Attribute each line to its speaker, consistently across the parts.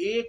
Speaker 1: 1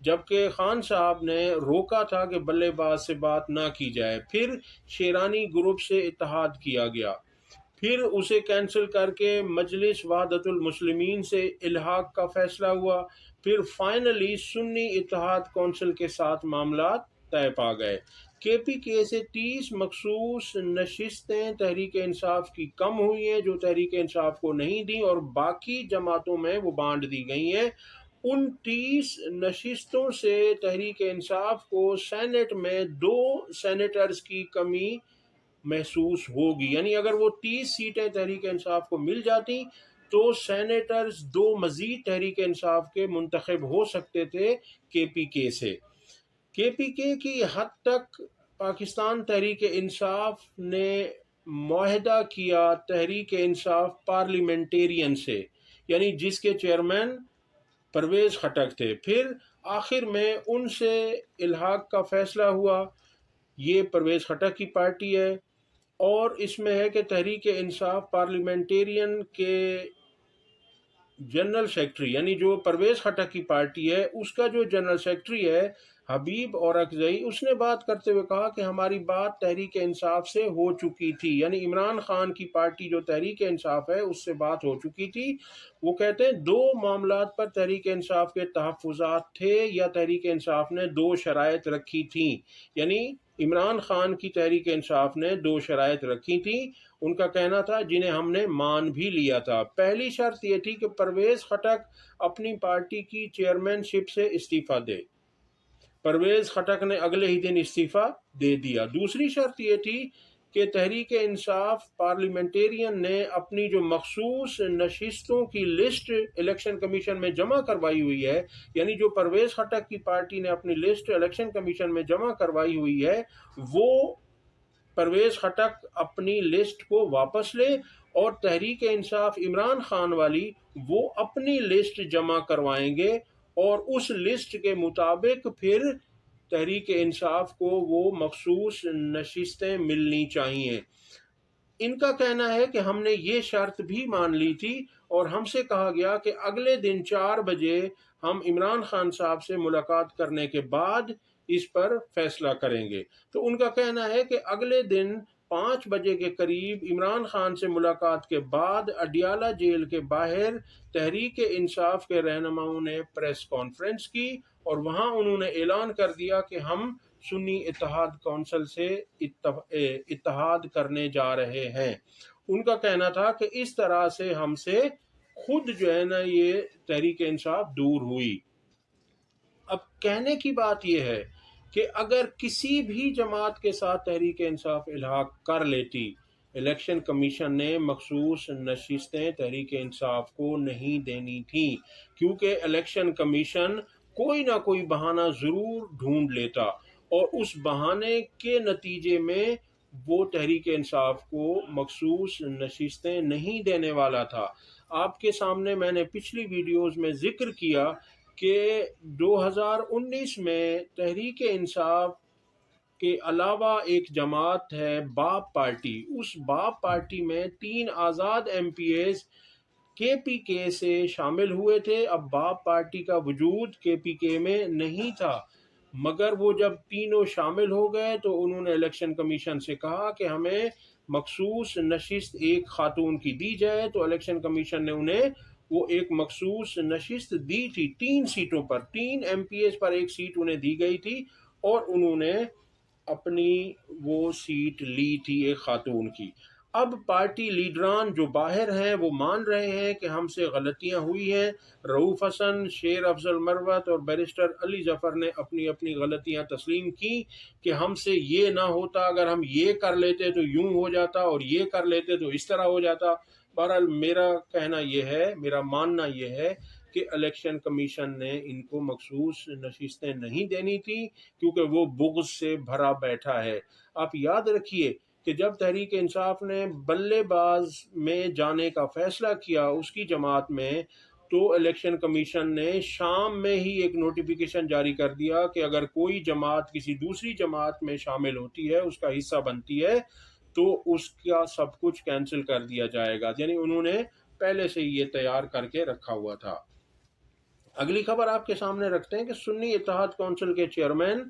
Speaker 1: جبکہ خان صاحب نے روکا تھا کہ بلے باز سے بات نہ کی جائے۔ پھر شیرانی گروپ سے اتحاد کیا گیا، پھر اسے کینسل کر کے مجلس وحدت المسلمین سے الحاق کا فیصلہ ہوا، پھر فائنلی سنی اتحاد کونسل کے ساتھ معاملات طے پا گئے۔ کے پی کے سے 30 مخصوص نشستیں تحریک انصاف کی کم ہوئی ہیں جو تحریک انصاف کو نہیں دیں اور باقی جماعتوں میں وہ بانٹ دی گئی ہیں۔ ان 30 نشستوں سے تحریک انصاف کو سینٹ میں 2 سینیٹرز کی کمی محسوس ہوگی، یعنی اگر وہ 30 سیٹیں تحریک انصاف کو مل جاتی تو سینیٹرز 2 مزید تحریک انصاف کے منتخب ہو سکتے تھے کے پی کے سے۔ کے پی کے کی حد تک پاکستان تحریک انصاف نے معاہدہ کیا تحریک انصاف پارلیمنٹیرین سے، یعنی جس کے چیئرمین پرویز خٹک تھے، پھر آخر میں ان سے الحاق کا فیصلہ ہوا۔ یہ پرویز خٹک کی پارٹی ہے اور اس میں ہے کہ تحریک انصاف پارلیمنٹیرین کے جنرل سیکرٹری، یعنی جو پرویز خٹک کی پارٹی ہے اس کا جو جنرل سیکرٹری ہے حبیب اورکزئی، اس نے بات کرتے ہوئے کہا کہ ہماری بات تحریک انصاف سے ہو چکی تھی، یعنی عمران خان کی پارٹی جو تحریک انصاف ہے اس سے بات ہو چکی تھی۔ وہ کہتے ہیں 2 معاملات پر تحریک انصاف کے تحفظات تھے یا تحریک انصاف نے 2 شرائط رکھی تھیں، یعنی عمران خان کی تحریک انصاف نے 2 شرائط رکھی تھیں، ان کا کہنا تھا جنہیں ہم نے مان بھی لیا تھا۔ پہلی شرط یہ تھی کہ پرویز خٹک اپنی پارٹی کی چیئرمین شپ سے استعفیٰ دے۔ پرویز خٹک نے اگلے ہی دن استعفیٰ دے دیا۔ دوسری شرط یہ تھی کہ تحریک انصاف پارلیمنٹیرین نے اپنی جو مخصوص نشستوں کی لسٹ الیکشن کمیشن میں جمع کروائی ہوئی ہے، یعنی جو پرویز خٹک کی پارٹی نے اپنی لسٹ الیکشن کمیشن میں جمع کروائی ہوئی ہے، وہ پرویز خٹک اپنی لسٹ کو واپس لے اور تحریک انصاف عمران خان والی وہ اپنی لسٹ جمع کروائیں گے اور اس لسٹ کے مطابق پھر تحریک انصاف کو وہ مخصوص نشستیں ملنی چاہیے۔ ان کا کہنا ہے کہ ہم نے یہ شرط بھی مان لی تھی اور ہم سے کہا گیا کہ اگلے دن 4 بجے ہم عمران خان صاحب سے ملاقات کرنے کے بعد اس پر فیصلہ کریں گے۔ تو ان کا کہنا ہے کہ اگلے دن 5 بجے کے قریب عمران خان سے ملاقات کے بعد اڈیالہ جیل کے باہر تحریک انصاف کے رہنماؤں نے پریس کانفرنس کی اور وہاں انہوں نے اعلان کر دیا کہ ہم سنی اتحاد کونسل سے اتحاد کرنے جا رہے ہیں۔ ان کا کہنا تھا کہ اس طرح سے ہم سے خود جو ہے نا یہ تحریک انصاف دور ہوئی۔ اب کہنے کی بات یہ ہے کہ اگر کسی بھی جماعت کے ساتھ تحریک انصاف الحاق کر لیتی، الیکشن کمیشن نے مخصوص نشستیں تحریک انصاف کو نہیں دینی تھیں، کیونکہ الیکشن کمیشن کوئی نہ کوئی بہانہ ضرور ڈھونڈ لیتا اور اس بہانے کے نتیجے میں وہ تحریک انصاف کو مخصوص نشستیں نہیں دینے والا تھا۔ آپ کے سامنے میں نے پچھلی ویڈیوز میں ذکر کیا کہ 2019 میں تحریک انصاف کے علاوہ ایک جماعت ہے باپ پارٹی، اس باپ پارٹی میں 3 آزاد ایم پی ایز کے پی کے سے شامل ہوئے تھے۔ اب باپ پارٹی کا وجود کے پی کے میں نہیں تھا، مگر وہ جب تینوں شامل ہو گئے تو انہوں نے الیکشن کمیشن سے کہا کہ ہمیں مخصوص نشست ایک خاتون کی دی جائے، تو الیکشن کمیشن نے انہیں وہ ایک مخصوص نشست دی تھی 3 سیٹوں پر، 3 ایم پی ایز پر ایک سیٹ انہیں دی گئی تھی اور انہوں نے اپنی وہ سیٹ لی تھی ایک خاتون کی۔ اب پارٹی لیڈران جو باہر ہیں وہ مان رہے ہیں کہ ہم سے غلطیاں ہوئی ہیں۔ رؤوف حسن، شیر افضل مروت اور بیرسٹر علی ظفر نے اپنی اپنی غلطیاں تسلیم کی کہ ہم سے یہ نہ ہوتا، اگر ہم یہ کر لیتے تو یوں ہو جاتا اور یہ کر لیتے تو اس طرح ہو جاتا۔ بہرحال میرا کہنا یہ ہے، میرا ماننا یہ ہے کہ الیکشن کمیشن نے ان کو مخصوص نشستیں نہیں دینی تھی کیونکہ وہ بغض سے بھرا بیٹھا ہے۔ آپ یاد رکھیے کہ جب تحریک انصاف نے بلے باز میں جانے کا فیصلہ کیا اس کی جماعت میں، تو الیکشن کمیشن نے شام میں ہی ایک نوٹیفیکیشن جاری کر دیا کہ اگر کوئی جماعت کسی دوسری جماعت میں شامل ہوتی ہے، اس کا حصہ بنتی ہے، تو اس کا سب کچھ کینسل کر دیا جائے گا، یعنی انہوں نے پہلے سے یہ تیار کر کے رکھا ہوا تھا۔ اگلی خبر آپ کے سامنے رکھتے ہیں کہ سنی اتحاد کونسل کے چیئرمین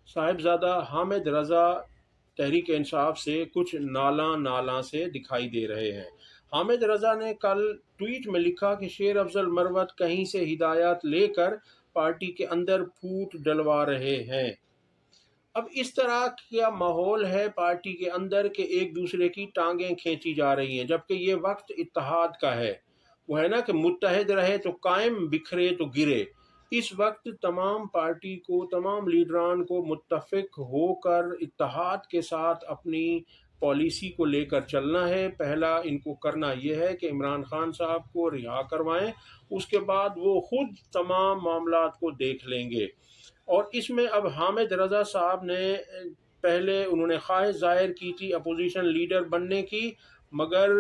Speaker 1: صاحبزادہ حامد رضا تحریک انصاف سے کچھ نالاں سے دکھائی دے رہے ہیں۔ حامد رضا نے کل ٹویٹ میں لکھا کہ شیر افضل مروت کہیں سے ہدایات لے کر پارٹی کے اندر پھوٹ ڈلوا رہے ہیں۔ اب اس طرح کا ماحول ہے پارٹی کے اندر کہ ایک دوسرے کی ٹانگیں کھینچی جا رہی ہیں، جبکہ یہ وقت اتحاد کا ہے۔ وہ ہے نا کہ متحد رہے تو قائم، بکھرے تو گرے۔ اس وقت تمام پارٹی کو، تمام لیڈران کو متفق ہو کر اتحاد کے ساتھ اپنی پالیسی کو لے کر چلنا ہے۔ پہلا ان کو کرنا یہ ہے کہ عمران خان صاحب کو رہا کروائیں، اس کے بعد وہ خود تمام معاملات کو دیکھ لیں گے۔ اور اس میں اب حامد رضا صاحب نے پہلے انہوں نے خواہش ظاہر کی تھی اپوزیشن لیڈر بننے کی، مگر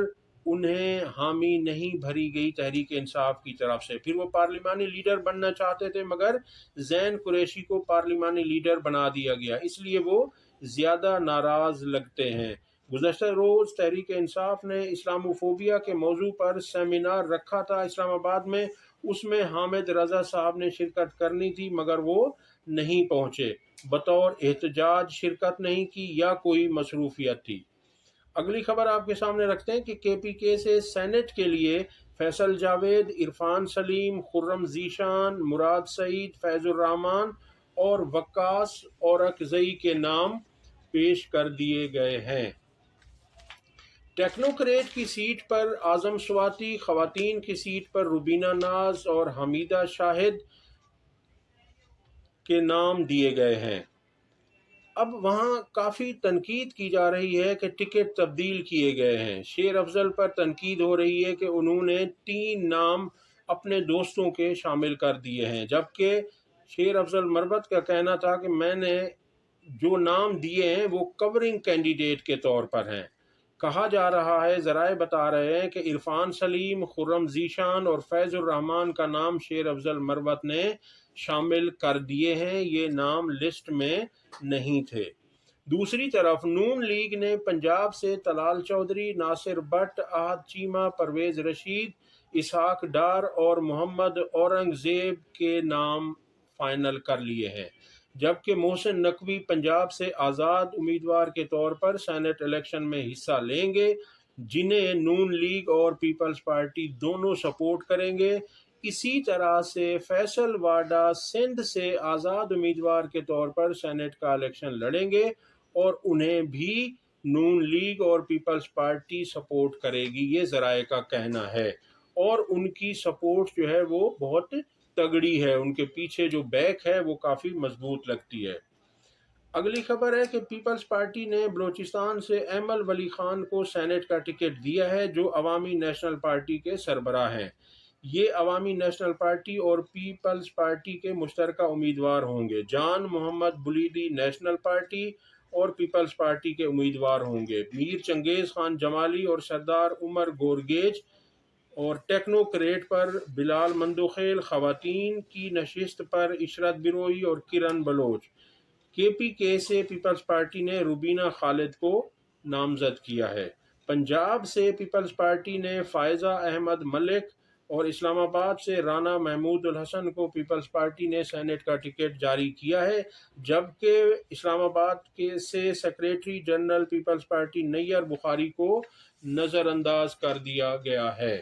Speaker 1: انہیں حامی نہیں بھری گئی تحریک انصاف کی طرف سے۔ پھر وہ پارلیمانی لیڈر بننا چاہتے تھے، مگر زین قریشی کو پارلیمانی لیڈر بنا دیا گیا، اس لیے وہ زیادہ ناراض لگتے ہیں۔ گزشتہ روز تحریک انصاف نے اسلاموفوبیا کے موضوع پر سیمینار رکھا تھا اسلام آباد میں، اس میں حامد رضا صاحب نے شرکت کرنی تھی مگر وہ نہیں پہنچے، بطور احتجاج شرکت نہیں کی یا کوئی مصروفیت تھی۔ اگلی خبر آپ کے سامنے رکھتے ہیں کہ کے پی کے سے سینٹ کے لیے فیصل جاوید، عرفان سلیم، خرم ذیشان، مراد سعید، فیض الرحمان اور وقاص اورکزئی کے نام پیش کر دیے گئے ہیں۔ ٹیکنوکریٹ کی سیٹ پر اعظم سواتی، خواتین کی سیٹ پر روبینہ ناز اور حمیدہ شاہد کے نام دیے گئے ہیں۔ اب وہاں کافی تنقید کی جا رہی ہے کہ ٹکٹ تبدیل کیے گئے ہیں۔ شیر افضل پر تنقید ہو رہی ہے کہ انہوں نے 3 نام اپنے دوستوں کے شامل کر دیے ہیں، جبکہ شیر افضل مروت کا کہنا تھا کہ میں نے جو نام دیے ہیں وہ کورنگ کینڈیڈیٹ کے طور پر ہیں۔ کہا جا رہا ہے، ذرائع بتا رہے ہیں کہ عرفان سلیم، خرم ذیشان اور فیض الرحمان کا نام شیر افضل مروت نے شامل کر دیے ہیں، یہ نام لسٹ میں نہیں تھے۔ دوسری طرف نون لیگ نے پنجاب سے طلال چودھری، ناصر بٹ، احد چیمہ، پرویز رشید، اسحاق ڈار اور محمد اورنگزیب کے نام فائنل کر لیے ہیں، جبکہ محسن نقوی پنجاب سے آزاد امیدوار کے طور پر سینٹ الیکشن میں حصہ لیں گے، جنہیں نون لیگ اور پیپلز پارٹی دونوں سپورٹ کریں گے۔ اسی طرح سے فیصل واڈا سندھ سے آزاد امیدوار کے طور پر سینٹ کا الیکشن لڑیں گے اور انہیں بھی نون لیگ اور پیپلز پارٹی سپورٹ کرے گی، یہ ذرائع کا کہنا ہے، اور ان کی سپورٹ جو ہے وہ بہت تگڑی ہے، ان کے پیچھے جو بیک ہے وہ کافی مضبوط لگتی ہے۔ اگلی خبر ہے کہ پیپلز پارٹی نے بلوچستان سے ایمل ولی خان کو سینٹ کا ٹکٹ دیا ہے، جو عوامی نیشنل پارٹی کے سربراہ ہیں۔ یہ عوامی نیشنل پارٹی اور پیپلز پارٹی کے مشترکہ امیدوار ہوں گے۔ جان محمد بلیدی نیشنل پارٹی اور پیپلز پارٹی کے امیدوار ہوں گے۔ میر چنگیز خان جمالی اور سردار عمر گورگیج اور ٹیکنوکریٹ پر بلال مندوخیل، خواتین کی نشست پر عشرت بروئی اور کرن بلوچ۔ کے پی کے سے پیپلز پارٹی نے روبینہ خالد کو نامزد کیا ہے۔ پنجاب سے پیپلز پارٹی نے فائزہ احمد ملک اور اسلام آباد سے رانا محمود الحسن کو پیپلز پارٹی نے سینٹ کا ٹکٹ جاری کیا ہے، جبکہ اسلام آباد سے secretary general Peoples Party Nayyar Bukhari کو نظر انداز کر دیا گیا ہے۔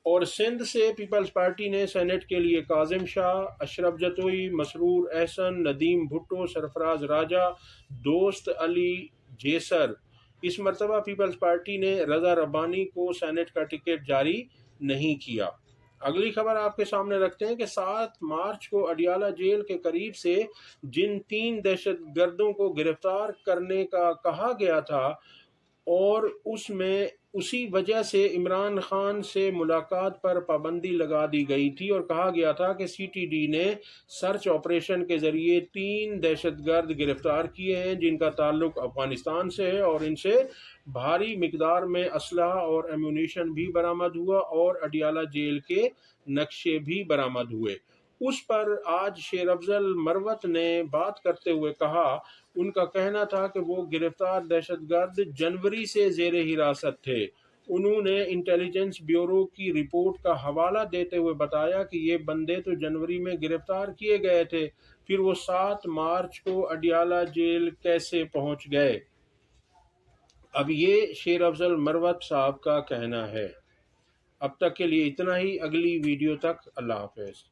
Speaker 1: اور سندھ سے پیپلز پارٹی نے سینٹ کے لیے کاظم شاہ، اشرف جتوئی، مسرور احسن، ندیم بھٹو، سرفراز راجہ، دوست علی جیسر۔ اس مرتبہ پیپلز پارٹی نے رضا ربانی کو سینٹ کا ٹکٹ جاری نہیں کیا۔ اگلی خبر آپ کے سامنے رکھتے ہیں کہ 7 مارچ کو اڈیالہ جیل کے قریب سے جن 3 دہشت گردوں کو گرفتار کرنے کا کہا گیا تھا اور اسی وجہ سے عمران خان سے ملاقات پر پابندی لگا دی گئی تھی، اور کہا گیا تھا کہ سی ٹی ڈی نے سرچ آپریشن کے ذریعے 3 دہشت گرد گرفتار کیے ہیں جن کا تعلق افغانستان سے ہے، اور ان سے بھاری مقدار میں اسلحہ اور ایمونیشن بھی برآمد ہوا اور اڈیالہ جیل کے نقشے بھی برآمد ہوئے۔ اس پر آج شیر افضل مروت نے بات کرتے ہوئے کہا، ان کا کہنا تھا کہ وہ گرفتار دہشت گرد جنوری سے زیر حراست تھے، انہوں نے انٹیلیجنس بیورو کی رپورٹ کا حوالہ دیتے ہوئے بتایا کہ یہ بندے تو جنوری میں گرفتار کیے گئے تھے، پھر وہ 7 مارچ کو اڈیالہ جیل کیسے پہنچ گئے؟ اب یہ شیر افضل مروت صاحب کا کہنا ہے۔ اب تک کے لیے اتنا ہی، اگلی ویڈیو تک اللہ حافظ۔